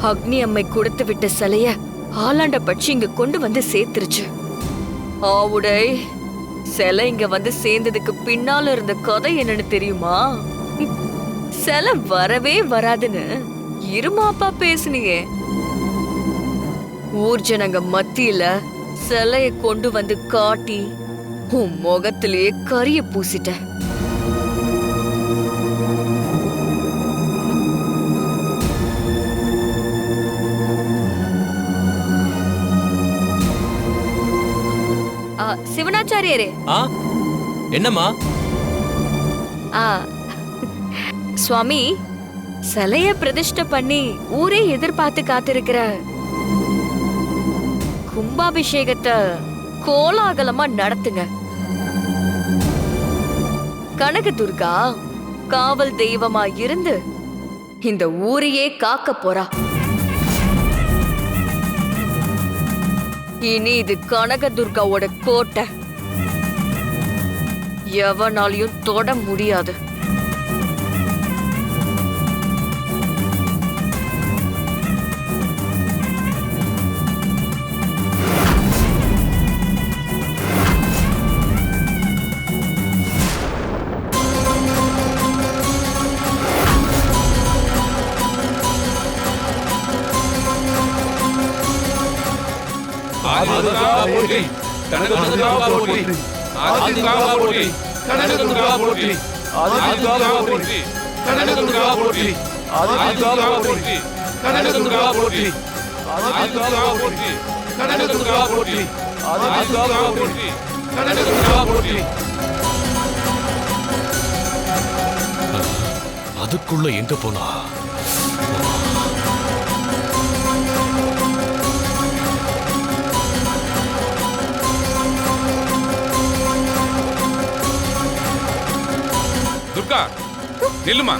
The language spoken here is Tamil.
அக்னி அம்மை கொடுத்து விட்ட சிலைய ஆலாண்ட பட்சி இங்க கொண்டு வந்து சேர்த்துருச்சு. ஆவுடை சிலை இங்க வந்து சேர்ந்ததுக்கு பின்னால இருந்த கதை என்னன்னு தெரியுமா? சிலை வரவே வராதுன்னு இருமாப்பா பேசுனீங்க. ஊர் ஜனங்க மத்தியில சிலைய கொண்டு வந்து காட்டி உன் முகத்திலேயே கரிய பூசிட்ட. சிவனாச்சாரியரே. என்னம்மா? சுவாமி, சிலைய பிரதிஷ்டை பண்ணி ஊரே எதிர்பார்த்து காத்திருக்கிற கும்பாபிஷேகத்தை கோலாகலமா நடத்துங்க. கனகதுர்கா காவல் தெய்வமா இருந்து இந்த ஊரையே காக்க போறா. இனி இது கனகதுர்காவோட கோட்டை. எவனாலையும் தொட முடியாது. அதுக்குள்ள எங்க போனா? துர்கா, நில்லுமா.